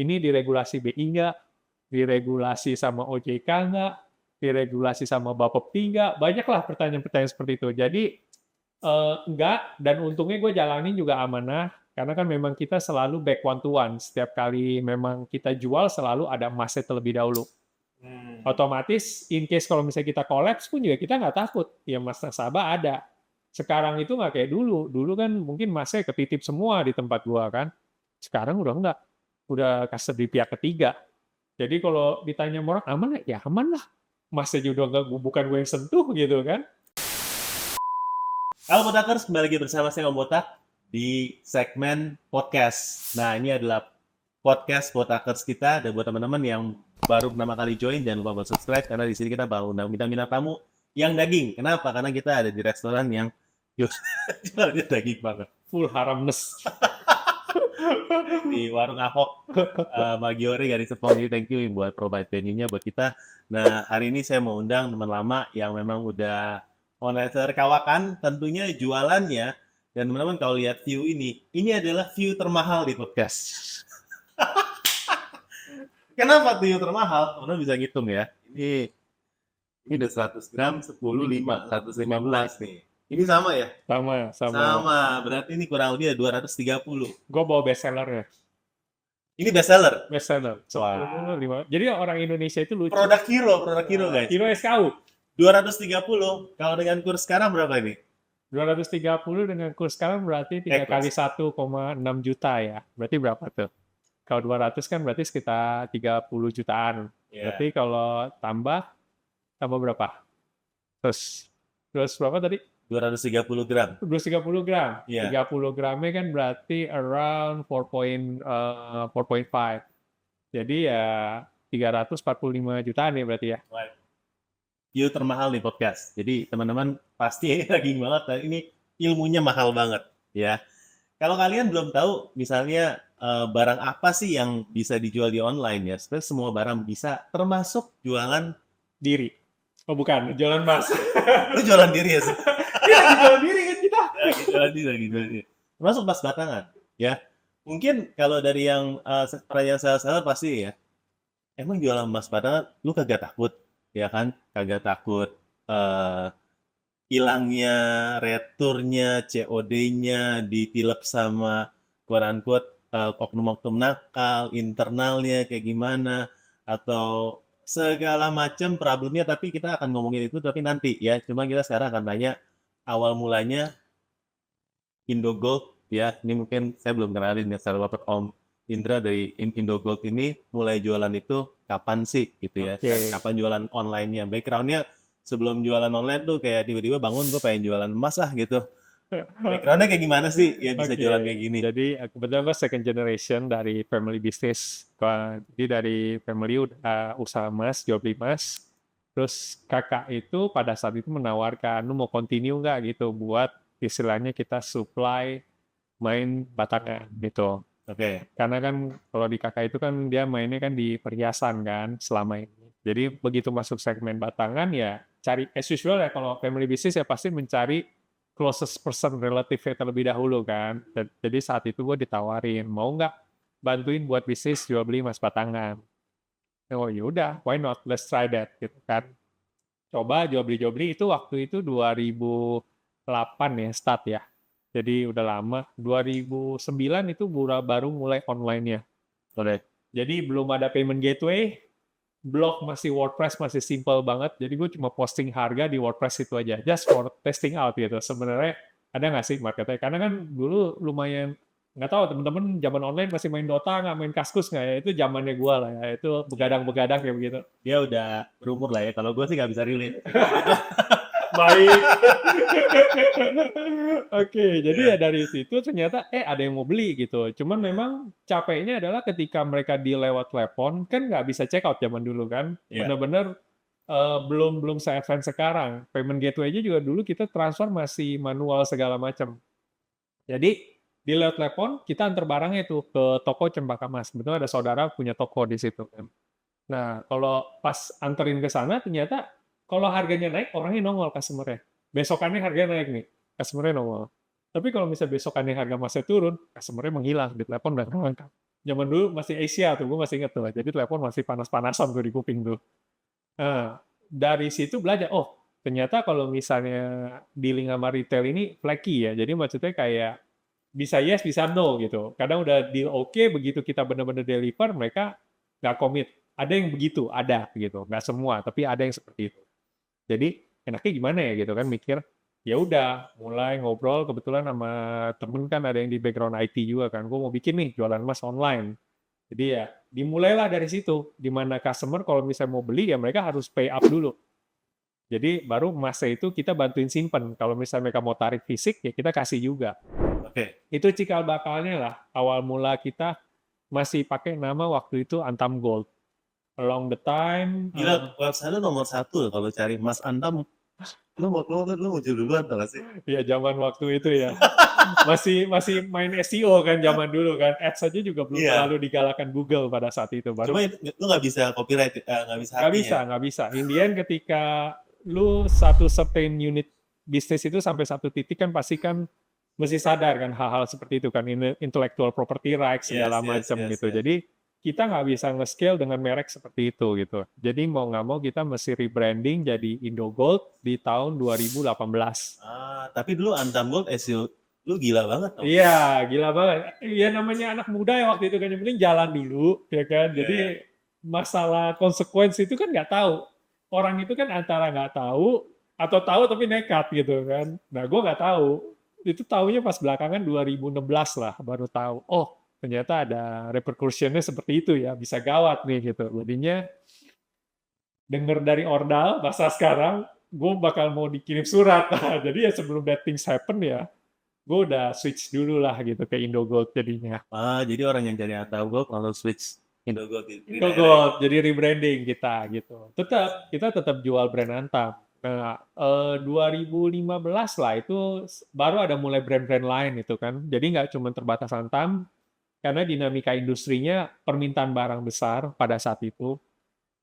ini diregulasi BI nggak, diregulasi sama OJK nggak, diregulasi sama Bapepti nggak, banyaklah pertanyaan-pertanyaan seperti itu. Jadi enggak, dan untungnya gue jalanin juga amanah, karena kan memang kita selalu back one to one. Setiap kali memang kita jual selalu ada emasnya terlebih dahulu. Otomatis, in case kalau misalnya kita collapse pun juga kita nggak takut. Ya emas nasabah ada. Sekarang itu nggak kayak dulu. Dulu kan mungkin emasnya ketitip semua di tempat gua kan. Sekarang udah enggak. Udah kasih di pihak ketiga. Jadi kalau ditanya orang aman nggak? Ya aman lah. Emasnya juga nggak, bukan gue yang sentuh gitu kan. Halo Botakers, kembali lagi bersama saya Om Botak di segmen podcast. Nah, ini adalah podcast Botakers kita, dan buat teman-teman yang baru pertama kali join, jangan lupa buat subscribe, karena di sini kita baru minta tamu yang daging. Kenapa? Karena kita ada di restoran yang jualnya daging banget. Full haramness. Di Warung Ahok, Magiori, Garis Sepong. Jadi thank you buat provide venue-nya buat kita. Nah, hari ini saya mau undang teman lama yang memang udah monitor kawakan, tentunya jualannya. Dan teman-teman kalau lihat view ini adalah view termahal di podcast. Kenapa view termahal? Teman-teman bisa ngitung ya. Ini udah 100 gram, 10, 5, 115 nih. Ini sama ya? Sama. Sama. Berarti ini kurang lebih 230. Gue bawa bestseller ya. Ini bestseller. Bestseller. Wah. 10, 5. Jadi orang Indonesia itu lucu. Produk hero guys. Hero SKU. 230. Kalau dengan kurs sekarang berapa ini? 230 dengan kurs sekarang berarti 3 kali 1,6 juta ya. Berarti berapa tuh? Kalau 200 kan berarti sekitar 30 jutaan. Yeah. Berarti kalau tambah berapa? Terus berapa tadi? 230 gram. 230 gram. Yeah. 30 gramnya kan berarti around 4.5. Jadi ya 345 jutaan ya berarti ya. Right. View termahal nih podcast. Jadi teman-teman pasti ini daging banget. Dan ini ilmunya mahal banget ya. Kalau kalian belum tahu misalnya barang apa sih yang bisa dijual di online ya. Sebenarnya semua barang bisa, termasuk jualan diri. Oh bukan, jualan emas. Lu jualan diri ya sih? Iya, jualan diri kan kita. Jualan diri. Termasuk emas batangan ya. Mungkin kalau dari yang pertanyaan saya pasti ya, emang jualan emas batangan lu kagak takut? Ya kan, kagak takut hilangnya, returnya, COD-nya ditilep sama quote-unquote oknum-oknum nakal, internalnya kayak gimana, atau segala macam problemnya. Tapi kita akan ngomongin itu tapi nanti ya. Cuma kita sekarang akan tanya awal mulanya Indogold ya. Ini mungkin saya belum kenalin ya secara bapak Om Indra dari Indogold ini mulai jualan itu kapan sih gitu ya? Okay. Kapan jualan online-nya? Background-nya sebelum jualan online tuh kayak tiba-tiba bangun gue pengen jualan emas lah gitu. Background-nya kayak gimana sih ya bisa jualan kayak gini? Jadi kebetulan gue second generation dari family business. Jadi dari family usaha emas, jual beli emas. Terus kakak itu pada saat itu menawarkan, lu mau continue nggak gitu buat istilahnya kita supply main batangan gitu. Oke. Karena kan kalau di kakak itu kan dia mainnya kan di perhiasan kan selama ini. Jadi begitu masuk segmen batangan ya cari as usual ya, kalau family business ya pasti mencari closest person relative terlebih dahulu kan. Jadi saat itu gue ditawarin, mau nggak bantuin buat bisnis jual beli emas batangan. Oh yaudah, why not, let's try that gitu kan. Coba jual beli itu waktu itu 2008 ya start ya. Jadi udah lama. 2009 itu baru mulai online-nya. Jadi belum ada payment gateway, blog masih WordPress masih simple banget. Jadi gue cuma posting harga di WordPress itu aja, just for testing out gitu. Sebenarnya ada nggak sih marketnya? Karena kan dulu lumayan, nggak tahu teman-teman zaman online masih main Dota nggak, main Kaskus nggak ya? Itu zamannya gue lah ya. Itu begadang-begadang kayak begitu. Dia udah berumur lah ya. Kalau gue sih nggak bisa relate. Baik. Oke, jadi ya dari situ ternyata ada yang mau beli gitu. Cuman memang capeknya adalah ketika mereka di lewat telepon kan nggak bisa check out zaman dulu kan. Yeah. Bener-bener belum se-advance sekarang. Payment gateway-nya juga dulu kita transfer masih manual segala macam. Jadi di lewat telepon kita antar barangnya itu ke toko Cempaka Mas. Betul, ada saudara punya toko di situ kan. Nah, kalau pas anterin ke sana ternyata kalau harganya naik, orangnya nongol customer-nya. Besokannya harganya naik nih, customer-nya nongol. Tapi kalau misalnya besokannya harga emasnya turun, customer-nya menghilang, di telepon udah terangkat. Zaman dulu masih Asia tuh, gue masih inget tuh. Jadi telepon masih panas-panasan tuh di kuping tuh. Nah, dari situ belajar, oh ternyata kalau misalnya dealing sama retail ini flaky ya. Jadi maksudnya kayak bisa yes, bisa no gitu. Kadang udah deal oke, begitu kita benar-benar deliver, mereka nggak komit. Ada yang begitu, ada gitu. Nggak semua, tapi ada yang seperti itu. Jadi enaknya gimana ya gitu kan mikir, ya udah mulai ngobrol kebetulan sama temen kan ada yang di background IT juga kan. Gue mau bikin nih jualan emas online. Jadi ya dimulailah dari situ, di mana customer kalau misalnya mau beli ya mereka harus pay up dulu. Jadi baru emasnya itu kita bantuin simpen. Kalau misalnya mereka mau tarik fisik ya kita kasih juga. Oke. Itu cikal bakalnya lah. Awal mula kita masih pakai nama waktu itu Antam Gold. Along the time, Gila, website lu nomor 1 kalau cari Mas Antam, lu muncul duluan tau gak sih? ya zaman waktu itu ya masih masih main SEO kan zaman dulu kan. Ads saja juga belum Iya, terlalu digalakan Google pada saat itu. Baru cuma lu nggak bisa copyright, nggak bisa nggak haknya bisa, ya? nggak bisa. In the end ketika lu satu certain unit bisnis itu sampai satu titik kan pasti kan mesti sadar kan hal-hal seperti itu kan intellectual property rights Yes, segala yes, macam yes, gitu. yes. Jadi kita nggak bisa nge-scale dengan merek seperti itu gitu. Jadi mau nggak mau kita mesti rebranding jadi Indogold di tahun 2018. Tapi dulu Antam Gold SEO lu gila banget dong. Iya, gila banget. Iya namanya anak muda ya waktu itu kan yang penting jalan dulu, ya kan. Iya, iya. Jadi masalah konsekuensi itu kan nggak tahu. Orang itu kan antara nggak tahu atau tahu tapi nekat gitu kan. Nah, gue nggak tahu. Itu tahunya pas belakangan 2016 lah baru tahu. Oh, ternyata ada repercussionnya seperti itu ya, bisa gawat nih gitu. Jadinya denger dari ordal bahasa sekarang, gue bakal mau dikirim surat. Nah, jadi ya sebelum that things happen ya, gue udah switch dulu lah gitu ke Indogold jadinya. Jadi orang yang cari Antam Gold kalau switch Indogold di redirect. Indogold jadi rebranding kita gitu. Kita tetap jual brand Antam. Nah, 2015 lah itu baru ada mulai brand-brand lain itu kan. Jadi nggak cuma terbatas Antam, karena dinamika industrinya permintaan barang besar pada saat itu.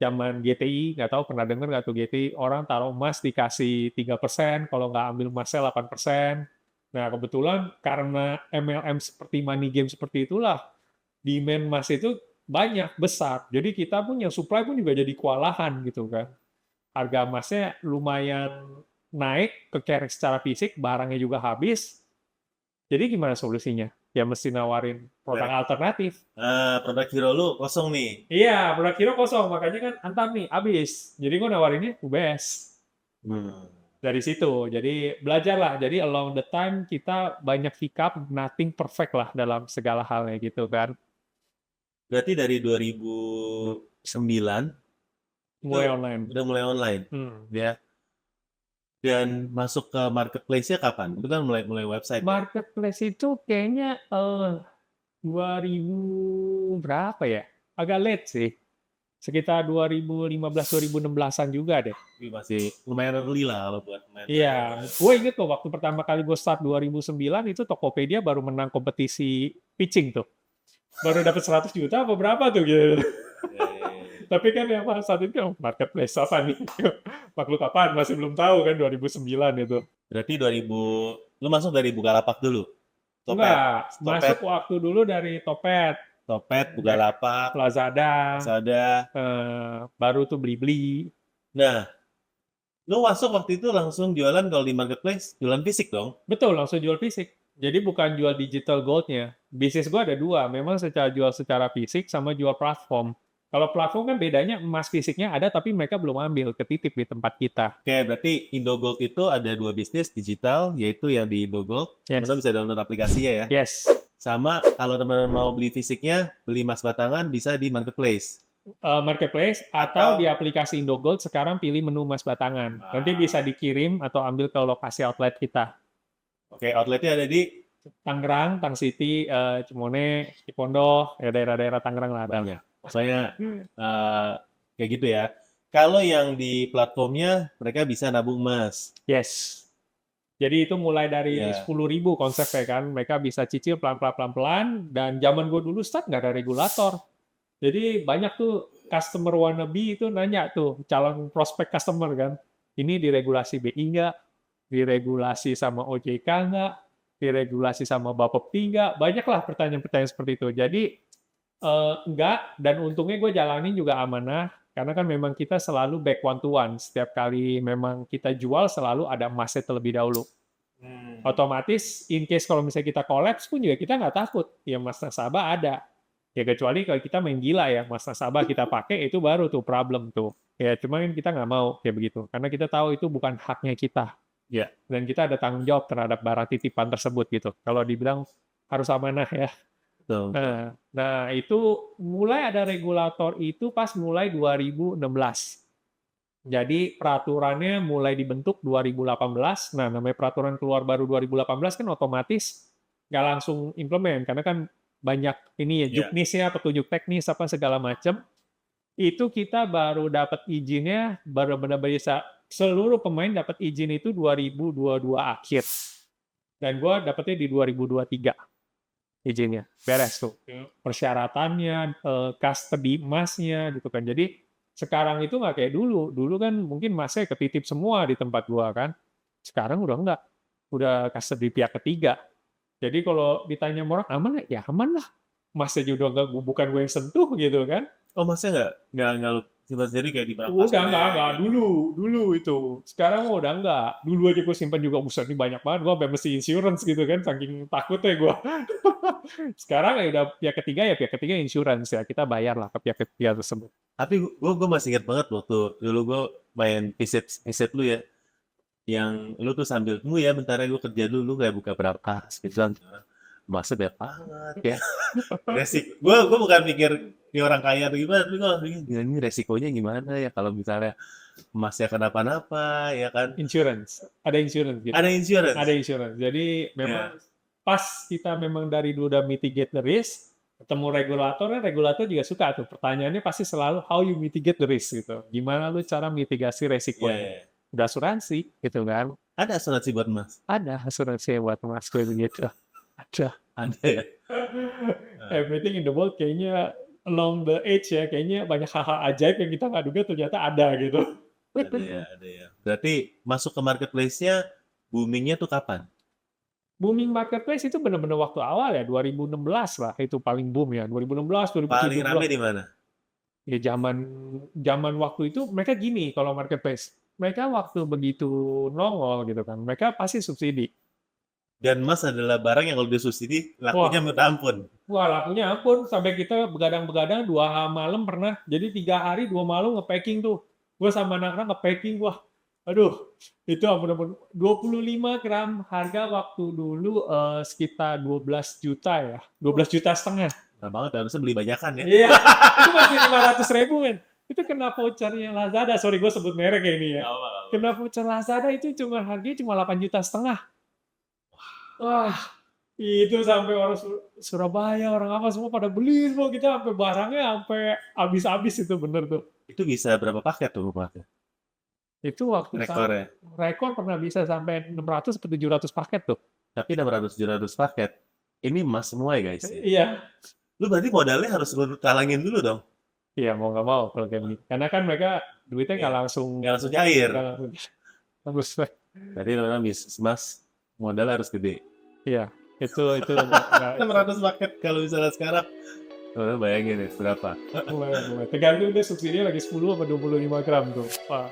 Zaman GTI, nggak tahu pernah dengar nggak tuh GTI, orang taruh emas dikasih 3%, kalau nggak ambil emasnya 8%. Nah, kebetulan karena MLM seperti money game seperti itulah, demand emas itu banyak, besar. Jadi kita pun yang supply pun juga jadi kewalahan gitu kan. Harga emasnya lumayan naik, kekerek secara fisik, barangnya juga habis. Jadi gimana solusinya? Ya mesti nawarin produk alternatif. Produk hero lu kosong nih. Iya, produk hero kosong, makanya kan Antam nih, habis. Jadi gue nawarinnya UBS. Hmm. Dari situ, jadi belajarlah. Jadi along the time kita banyak hiccup, nothing perfect lah dalam segala halnya gitu kan. Berarti dari 2009 itu Mulai online. udah mulai online, Hmm. ya. Dan masuk ke marketplace-nya kapan? Itu kan mulai mulai website ya? Marketplace itu kayaknya 2000 berapa ya? Agak late sih. Sekitar 2015-2016an juga deh. Tapi masih lumayan early lah kalau buat main. Iya, gue inget tuh waktu pertama kali gue start 2009 itu Tokopedia baru menang kompetisi pitching tuh. Baru dapat 100 juta apa berapa tuh gitu. Ya, ya, ya. Tapi kan yang saat itu marketplace apa nih? Makhluk apaan? Masih belum tahu kan 2009 itu. Berarti lu masuk dari Bukalapak dulu? Topet, Enggak, Topet, masuk waktu dulu dari Topet, Topet, Bukalapak, Lazada, Lazada. baru tuh Blibli. Nah, lu masuk waktu itu langsung jualan kalau di marketplace, jualan fisik dong? Betul, langsung jual fisik. Jadi bukan jual digital goldnya. Bisnis gua ada dua, memang jual secara fisik sama jual platform. Kalau platform kan bedanya emas fisiknya ada tapi mereka belum ambil, ketitip di tempat kita. Oke, berarti Indogold itu ada dua bisnis digital, yaitu yang di Indogold. Yes. Teman-teman bisa download aplikasinya ya. Yes. Sama kalau teman-teman mau beli fisiknya, beli emas batangan bisa di marketplace. Marketplace atau di aplikasi Indogold sekarang pilih menu emas batangan. Nanti bisa dikirim atau ambil ke lokasi outlet kita. Oke, outletnya ada di Tangerang, Tang City, Cimone, Cipondoh, ya daerah-daerah Tangerang lah. banyak. Maksudnya kayak gitu ya. Kalau yang di platformnya, mereka bisa nabung emas. Yes. Jadi itu mulai dari Iya. 10.000 konsepnya kan. Mereka bisa cicil pelan-pelan. Dan zaman gue dulu start nggak ada regulator. Jadi banyak tuh customer wannabe itu nanya tuh, calon prospek customer kan. Ini diregulasi BI nggak? Diregulasi sama OJK nggak? Diregulasi sama Bapepti nggak? Banyaklah pertanyaan-pertanyaan seperti itu. Jadi Enggak, dan untungnya gue jalanin juga amanah, karena kan memang kita selalu back one to one. Setiap kali memang kita jual selalu ada emasnya terlebih dahulu. Hmm. Otomatis in case kalau misalnya kita collapse pun juga kita nggak takut, ya emas nasabah ada. Ya kecuali kalau kita main gila ya, emas nasabah kita pakai itu baru tuh problem tuh. Ya cuma kan kita nggak mau kayak begitu, karena kita tahu itu bukan haknya kita. Ya, Dan kita ada tanggung jawab terhadap barang titipan tersebut gitu. Kalau dibilang harus amanah ya. betul, betul. Nah, itu mulai ada regulator itu pas mulai 2016. Jadi peraturannya mulai dibentuk 2018. Nah, namanya peraturan keluar baru 2018 kan otomatis nggak langsung implement karena kan banyak ini ya Ya, juknisnya, petunjuk teknis apa segala macam. Itu kita baru dapat izinnya, baru benar-benar bisa seluruh pemain dapat izin itu 2022 akhir. Dan gua dapetnya di 2023 izinnya. Beres tuh. Persyaratannya, custody emasnya gitu kan. Jadi sekarang itu nggak kayak dulu. Dulu kan mungkin emasnya ketitip semua di tempat gua kan. Sekarang udah enggak. Udah custody pihak ketiga. Jadi kalau ditanya orang aman nggak? Ya aman lah. Emasnya juga nggak, bukan gue yang sentuh gitu kan. oh masnya nggak lu simpan sendiri kayak di markas Udah bank enggak, gitu. dulu itu. Sekarang mah udah enggak. Dulu aja gue simpan juga, buset ini banyak banget, gue sampai mesti insurance gitu kan, saking takutnya gue. Sekarang ya udah pihak ketiga insurance ya, kita bayar lah ke pihak ketiga tersebut. Tapi gue masih ingat banget waktu dulu gue main visit visit lu ya, yang lu tuh sambil tunggu ya bentar ya gue kerja dulu kayak buka berangkas gitu kan. Masa banyak banget ya. Gue bukan mikir ini orang kaya atau gimana, tapi gue mikir "Gila, ini resikonya gimana ya kalau misalnya emasnya kenapa-napa ya kan. Insurance, ada insurance gitu. Ada insurance. Ada insurance. Jadi Ya, memang pas kita memang dari dulu udah mitigate the risk, ketemu regulator, kan regulator juga suka tuh. Pertanyaannya pasti selalu how you mitigate the risk gitu. Gimana lu cara mitigasi ya, resikonya? ya. Udah asuransi gitu kan. Ada asuransi buat emas. Ada asuransi buat emas gue begitu. Ada. Ada ya. Everything in the world kayaknya along the age ya, kayaknya banyak hal-hal ajaib yang kita nggak duga ternyata ada gitu. Ada ya, ada ya. Berarti masuk ke marketplace-nya boomingnya tuh kapan? Booming marketplace itu benar-benar waktu awal ya, 2016 lah itu paling boom ya, 2016, Paling rame 2017. di mana? Ya zaman zaman waktu itu mereka gini kalau marketplace. Mereka waktu begitu nongol gitu kan, mereka pasti subsidi. Dan emas adalah barang yang kalau disubsidi lakunya Wah, minta ampun. wah lakunya ampun, sampai kita begadang-begadang 2 malam pernah. Jadi 3 hari 2 malam nge-packing tuh. Gue sama anak-anak nge-packing, wah, aduh, itu ampun-ampun. 25 gram harga waktu dulu sekitar 12 juta ya, 12 juta setengah. Nah banget harusnya beli banyakan ya. Iya, itu masih 500.000 men. Itu kena vouchernya Lazada, sorry gue sebut merek ya ini ya. Nggak apa-apa. Kena voucher Lazada itu harganya cuma 8 juta setengah. Wah, itu sampai orang Surabaya, orang apa semua pada beli semua, kita sampai barangnya sampai habis-habis itu bener tuh. Itu bisa berapa paket tuh rumahnya? Itu waktu Rekornya. rekor pernah bisa sampai 600 atau 700 paket tuh. Tapi 600-700 paket. Ini emas semua ya guys ya. Iya. Lu berarti modalnya harus lu talangin dulu dong. Iya, mau nggak mau kalau kayak begini. Karena kan mereka duitnya nggak Iya. langsung Nggak langsung cair. nggak langsung bagus. Berarti memang bisnis emas modal harus gede. Iya, itu nggak 600 paket kalau misalnya sekarang. Bayangin ya berapa. mulai. Tergantung deh subsidinya lagi 10 apa 25 gram tuh. Wah.